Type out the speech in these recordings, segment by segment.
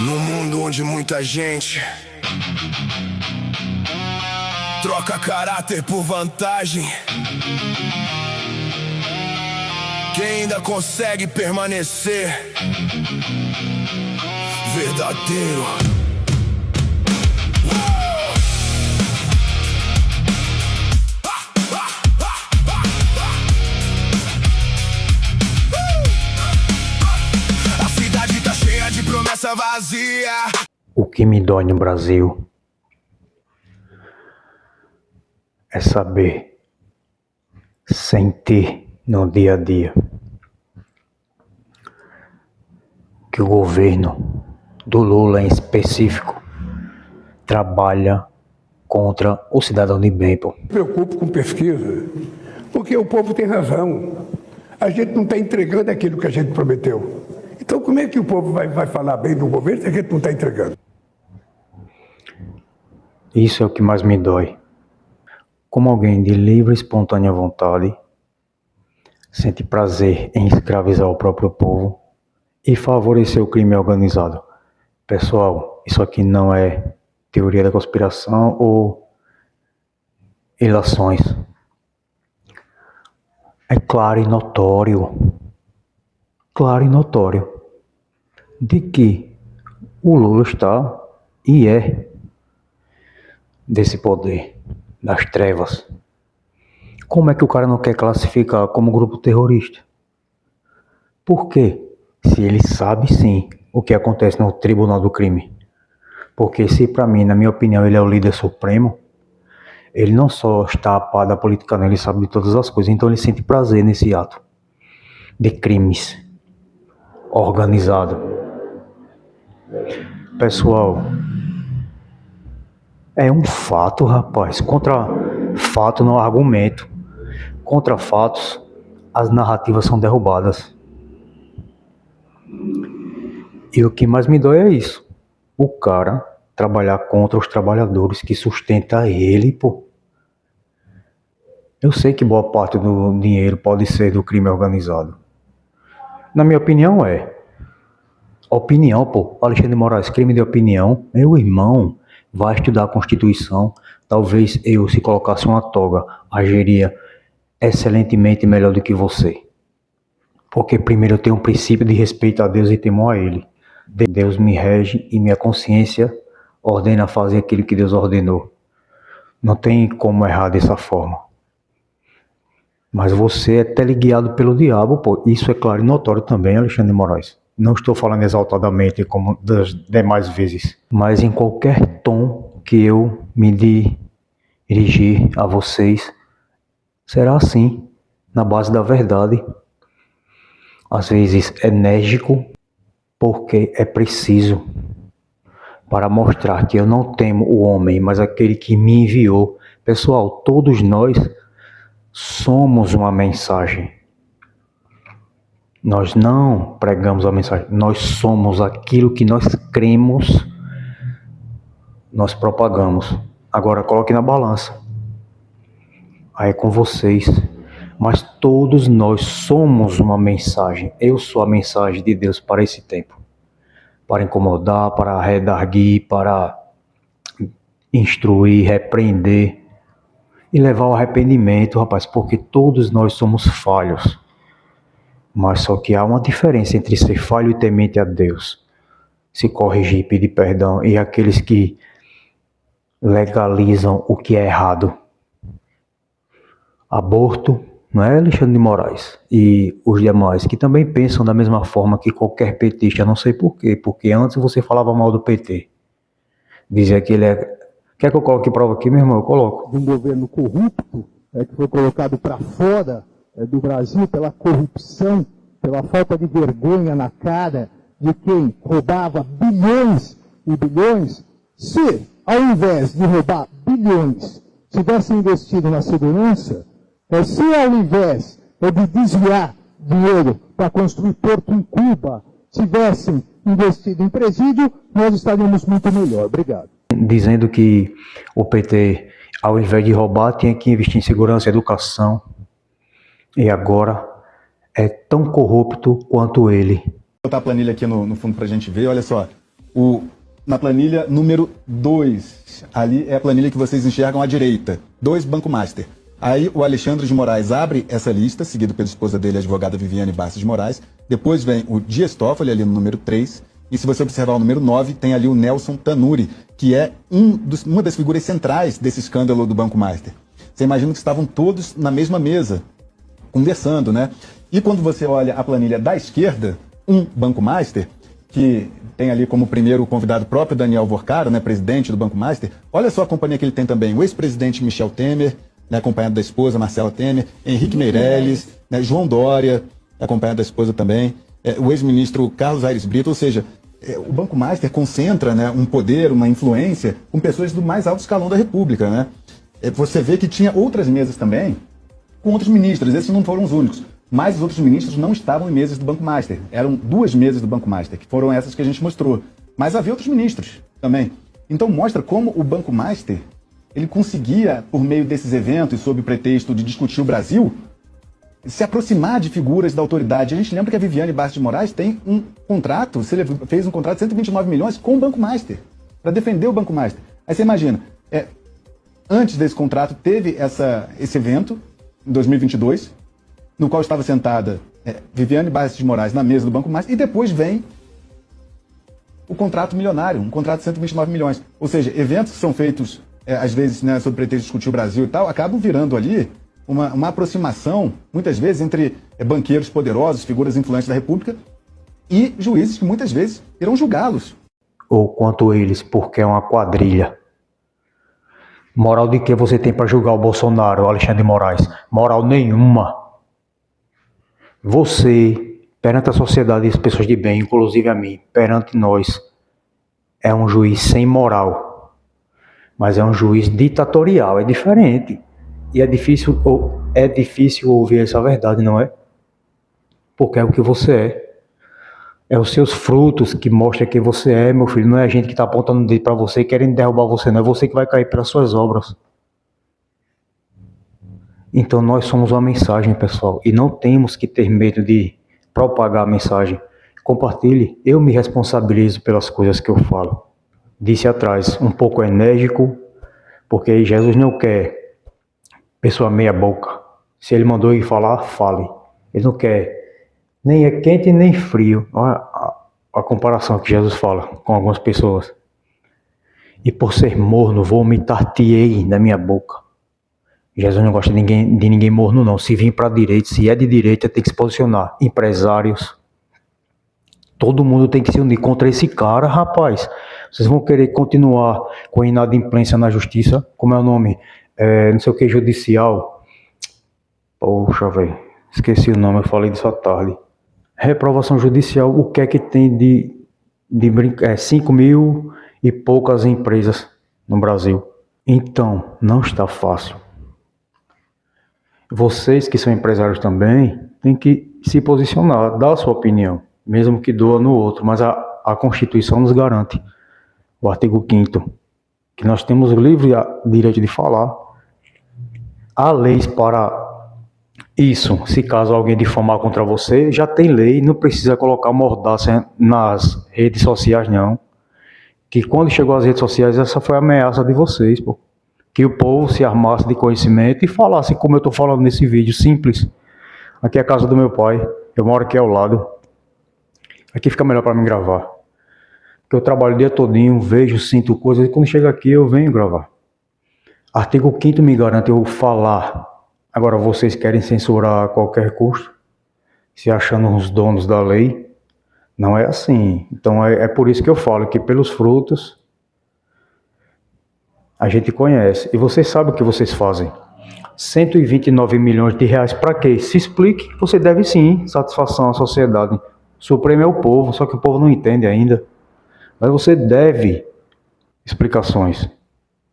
Num mundo onde muita gente troca caráter por vantagem, quem ainda consegue permanecer verdadeiro? A cidade tá cheia de promessa vazia. O que me dói no Brasil é saber, sentir no dia a dia, que o governo do Lula em específico trabalha contra o cidadão de bem, pô. Me preocupo com pesquisa, porque o povo tem razão. A gente não está entregando aquilo que a gente prometeu. Então como é que o povo vai falar bem do governo se a gente não está entregando? Isso é o que mais me dói. Como alguém de livre e espontânea vontade sente prazer em escravizar o próprio povo e favorecer o crime organizado. Pessoal, isso aqui não é teoria da conspiração ou ilações. É claro e notório de que o Lula está e é desse poder, das trevas. Como é que o cara não quer classificar como grupo terrorista? Por quê? Se ele sabe sim o que acontece no tribunal do crime. Porque se para mim, na minha opinião, ele é o líder supremo, ele não só está a par da política, não, ele sabe de todas as coisas. Então ele sente prazer nesse ato de crimes organizado. Pessoal, é um fato, rapaz. Contra fato não há argumento. Contra fatos, as narrativas são derrubadas. E o que mais me dói é isso. O cara trabalhar contra os trabalhadores que sustenta ele, pô. Eu sei que boa parte do dinheiro pode ser do crime organizado. Na minha opinião opinião, pô. Alexandre de Moraes, crime de opinião. Meu irmão, vai estudar a Constituição. Talvez eu, se colocasse uma toga, agiria excelentemente melhor do que você. Porque primeiro eu tenho um princípio de respeito a Deus e temor a Ele. Deus me rege e minha consciência ordena fazer aquilo que Deus ordenou. Não tem como errar dessa forma. Mas você é teleguiado pelo diabo, pô. Isso é claro e notório também, Alexandre de Moraes. Não estou falando exaltadamente como das demais vezes. Mas em qualquer tom que eu me dirigir a vocês, será assim, na base da verdade. Às vezes enérgico, porque é preciso, para mostrar que eu não temo o homem, mas aquele que me enviou. Pessoal, todos nós somos uma mensagem. Nós não pregamos a mensagem, nós somos aquilo que nós cremos, nós propagamos. Agora coloque na balança. Aí é com vocês. Mas todos nós somos uma mensagem. Eu sou a mensagem de Deus para esse tempo. Para incomodar, para redarguir, para instruir, repreender e levar ao arrependimento, rapaz, porque todos nós somos falhos. Mas só que há uma diferença entre ser falho e temente a Deus, se corrigir e pedir perdão, e aqueles que legalizam o que é errado. Aborto, não é, Alexandre de Moraes? E os demais que também pensam da mesma forma que qualquer petista, não sei por quê, porque antes você falava mal do PT. Dizia que ele é... Quer que eu coloque prova aqui, meu irmão? Eu coloco. De um governo corrupto, que foi colocado para fora do Brasil pela corrupção, pela falta de vergonha na cara de quem roubava bilhões e bilhões. Se, ao invés de roubar bilhões, tivesse investido na segurança, se ao invés de desviar dinheiro para construir porto em Cuba, tivessem investido em presídio, nós estaríamos muito melhor. Obrigado. Dizendo que o PT, ao invés de roubar, tinha que investir em segurança e educação. E agora é tão corrupto quanto ele. Vou botar a planilha aqui no fundo para a gente ver, olha só. Na planilha número 2, ali é a planilha que vocês enxergam à direita, 2 Banco Master. Aí o Alexandre de Moraes abre essa lista, seguido pela esposa dele, a advogada Viviane Bastos de Moraes. Depois vem o Dias Toffoli, ali no número 3. E se você observar o número 9, tem ali o Nelson Tanuri, que é uma das figuras centrais desse escândalo do Banco Master. Você imagina que estavam todos na mesma mesa, conversando, né? E quando você olha a planilha da esquerda, um Banco Master, que tem ali como primeiro convidado o próprio Daniel Vorcaro, né, presidente do Banco Master. Olha só a companhia que ele tem também, o ex-presidente Michel Temer, né, acompanhado da esposa Marcela Temer, Henrique Meirelles, né, João Dória, acompanhado da esposa também, o ex-ministro Carlos Aires Brito, ou seja, o Banco Master concentra, né, um poder, uma influência com pessoas do mais alto escalão da República, né? Você vê que tinha outras mesas também com outros ministros, esses não foram os únicos. Mas os outros ministros não estavam em mesas do Banco Master. Eram 2 mesas do Banco Master, que foram essas que a gente mostrou. Mas havia outros ministros também. Então mostra como o Banco Master, ele conseguia, por meio desses eventos, sob o pretexto de discutir o Brasil, se aproximar de figuras da autoridade. A gente lembra que a Viviane Bastos de Moraes tem um contrato, fez um contrato de 129 milhões com o Banco Master, para defender o Banco Master. Aí você imagina, antes desse contrato teve esse evento, em 2022, no qual estava sentada Viviane Bastos de Moraes na mesa do Banco Master, e depois vem o contrato milionário, um contrato de 129 milhões. Ou seja, eventos que são feitos, às vezes, né, sob pretexto de discutir o Brasil e tal, acabam virando ali uma aproximação, muitas vezes, entre banqueiros poderosos, figuras influentes da República, e juízes que muitas vezes irão julgá-los. Ou quanto eles, porque é uma quadrilha. Moral de que você tem para julgar o Bolsonaro, o Alexandre de Moraes? Moral nenhuma. Você, perante a sociedade e as pessoas de bem, inclusive a mim, perante nós, é um juiz sem moral. Mas é um juiz ditatorial, é diferente. E é difícil ouvir essa verdade, não é? Porque é o que você é. É os seus frutos que mostram quem você é, meu filho. Não é a gente que está apontando o dedo para você e querendo derrubar você, não é você que vai cair pelas suas obras. Então nós somos uma mensagem, pessoal, e não temos que ter medo de propagar a mensagem. Compartilhe, eu me responsabilizo pelas coisas que eu falo. Disse atrás, um pouco enérgico, porque Jesus não quer pessoa meia boca. Se ele mandou ir falar, fale. Ele não quer nem é quente nem frio. Olha a comparação que Jesus fala com algumas pessoas. E por ser morno, vomitar-te-ei da minha boca. Jesus não gosta de ninguém morno, não. Se vir para a direita, se é de direita, tem que se posicionar. Empresários. Todo mundo tem que se unir contra esse cara, rapaz. Vocês vão querer continuar com a inadimplência na justiça? Como é o nome? Não sei o que, judicial. Poxa, velho. Esqueci o nome, eu falei disso à tarde. Reprovação judicial, o que é que tem de 5 mil e poucas empresas no Brasil? Então, não está fácil. Vocês que são empresários também, têm que se posicionar, dar a sua opinião, mesmo que doa no outro, mas a Constituição nos garante, o artigo 5º, que nós temos o livre direito de falar. Há leis para isso, se caso alguém difamar contra você, já tem lei, não precisa colocar mordaça nas redes sociais, não. Que quando chegou às redes sociais, essa foi a ameaça de vocês, pô. Que o povo se armasse de conhecimento e falasse como eu estou falando nesse vídeo, simples. Aqui é a casa do meu pai, eu moro aqui ao lado. Aqui fica melhor para mim gravar. Porque eu trabalho o dia todinho, vejo, sinto coisas, e quando chega aqui eu venho gravar. Artigo 5º me garante eu falar. Agora vocês querem censurar a qualquer custo, se achando os donos da lei. Não é assim. Então é por isso que eu falo que pelos frutos a gente conhece. E vocês sabem o que vocês fazem. 129 milhões de reais para quê? Se explique, você deve sim satisfação à sociedade. O Supremo é o povo, só que o povo não entende ainda. Mas você deve explicações.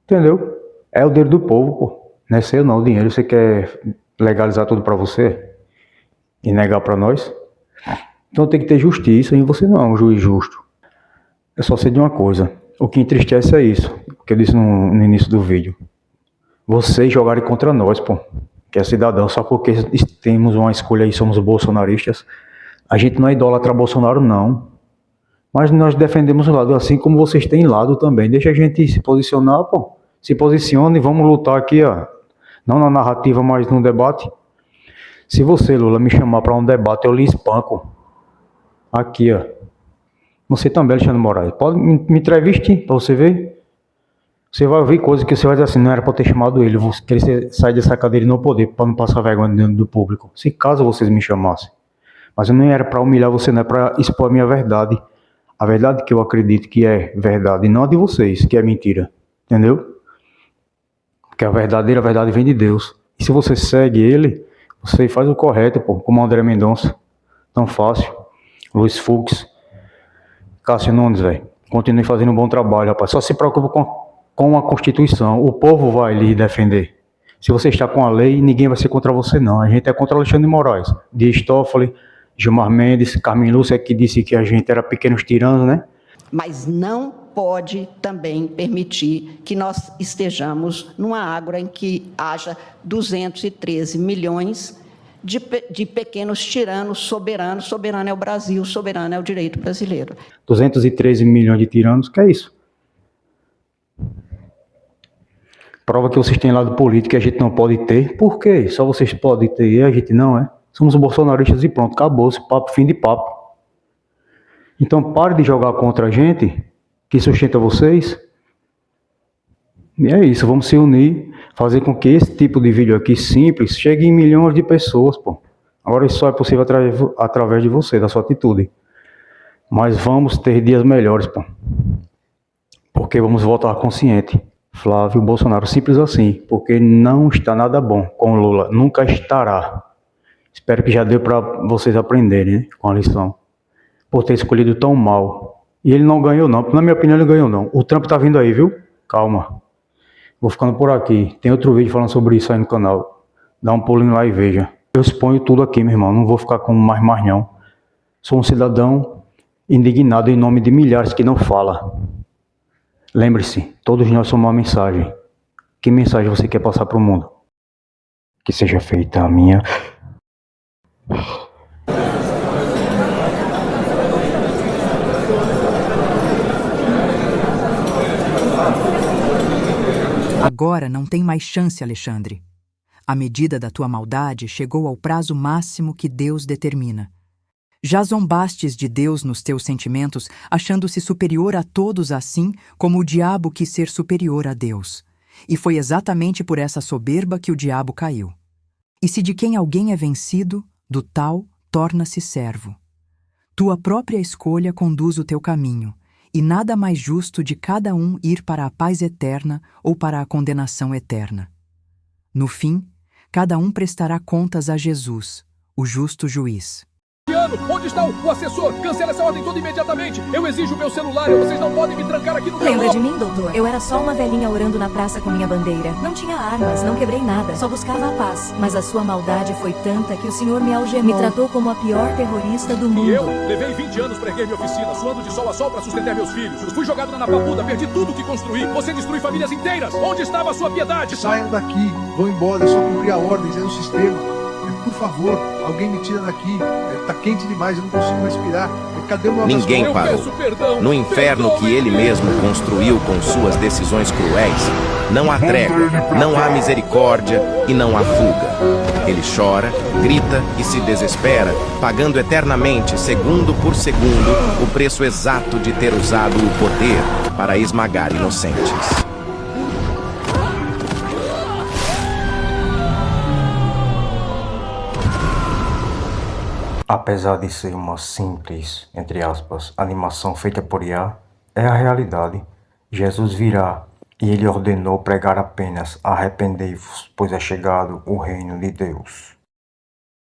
Entendeu? É o dinheiro do povo, pô. Não é seu não, o dinheiro. Você quer legalizar tudo para você e negar para nós? Então tem que ter justiça, e você não é um juiz justo. Eu só sei de uma coisa. O que entristece é isso, que eu disse no início do vídeo. Vocês jogarem contra nós, pô, que é cidadão, só porque temos uma escolha e somos bolsonaristas. A gente não é idólatra Bolsonaro, não. Mas nós defendemos um lado, assim como vocês têm lado também. Deixa a gente se posicionar, pô. Se posicione e vamos lutar aqui, ó. Não na narrativa, mas no debate. Se você, Lula, me chamar para um debate, eu lhe espanco. Aqui, ó. Você também, Alexandre Moraes. Pode me entreviste para você ver. Você vai ouvir coisas que você vai dizer assim, não era para ter chamado ele. Vou querer sair dessa cadeira e não poder, para não passar vergonha dentro do público. Se caso vocês me chamassem. Mas eu não era para humilhar você, não é para expor a minha verdade. A verdade que eu acredito que é verdade, e não a de vocês, que é mentira. Entendeu? Porque a verdadeira verdade vem de Deus. E se você segue ele, você faz o correto, pô, como André Mendonça. Tão fácil. Luiz Fux. Cássio Nunes, velho. Continue fazendo um bom trabalho, rapaz. Só se preocupe com a Constituição. O povo vai lhe defender. Se você está com a lei, ninguém vai ser contra você, não. A gente é contra Alexandre de Moraes. Dias Toffoli, Gilmar Mendes, Carmen Lúcia, que disse que a gente era pequenos tiranos, né? Mas não pode também permitir que nós estejamos numa água em que haja 213 milhões de pequenos tiranos soberanos. Soberano é o Brasil, soberano é o direito brasileiro. 213 milhões de tiranos, que é isso? Prova que vocês têm lado político e a gente não pode ter. Por quê? Só vocês podem ter e a gente não, é? Somos bolsonaristas e pronto, acabou-se, papo, fim de papo. Então pare de jogar contra a gente, que sustenta vocês. E é isso, vamos se unir, fazer com que esse tipo de vídeo aqui simples chegue em milhões de pessoas, pô. Agora isso só é possível através de você, da sua atitude. Mas vamos ter dias melhores, pô. Porque vamos voltar consciente. Flávio Bolsonaro, simples assim, porque não está nada bom com o Lula, nunca estará. Espero que já deu para vocês aprenderem, né, com a lição. Por ter escolhido tão mal. E ele não ganhou não, na minha opinião ele ganhou não. O Trump tá vindo aí, viu? Calma. Vou ficando por aqui. Tem outro vídeo falando sobre isso aí no canal. Dá um pulinho lá e veja. Eu exponho tudo aqui, meu irmão. Não vou ficar com mais não. Sou um cidadão indignado em nome de milhares que não falam. Lembre-se, todos nós somos uma mensagem. Que mensagem você quer passar para o mundo? Que seja feita a minha... Agora não tem mais chance, Alexandre. A medida da tua maldade chegou ao prazo máximo que Deus determina. Já zombastes de Deus nos teus sentimentos, achando-se superior a todos assim como o diabo quis ser superior a Deus. E foi exatamente por essa soberba que o diabo caiu. E se de quem alguém é vencido, do tal torna-se servo. Tua própria escolha conduz o teu caminho, e nada mais justo de cada um ir para a paz eterna ou para a condenação eterna. No fim, cada um prestará contas a Jesus, o justo juiz. Onde está o assessor? Cancela essa ordem toda imediatamente. Eu exijo meu celular e vocês não podem me trancar aqui no meu Lembra de mim, doutor? Eu era só uma velhinha orando na praça com minha bandeira. Não tinha armas, não quebrei nada, só buscava a paz. Mas a sua maldade foi tanta que o senhor me algemou. Me tratou como a pior terrorista do mundo. E eu levei 20 anos para erguer minha oficina, suando de sol a sol para sustentar meus filhos. Fui jogado na Napapuda, perdi tudo que construí. Você destruiu famílias inteiras. Onde estava a sua piedade? Saiam daqui, vão embora, é só cumprir a ordem, é no sistema. Por favor, alguém me tira daqui. Tá quente demais, eu não consigo respirar. Cadê o meu Ninguém parou. No inferno que ele mesmo construiu com suas decisões cruéis, não há trégua, não há misericórdia e não há fuga. Ele chora, grita e se desespera, pagando eternamente, segundo por segundo, o preço exato de ter usado o poder para esmagar inocentes. Apesar de ser uma simples, entre aspas, animação feita por IA, é a realidade. Jesus virá e ele ordenou pregar apenas: arrependei-vos, pois é chegado o reino de Deus.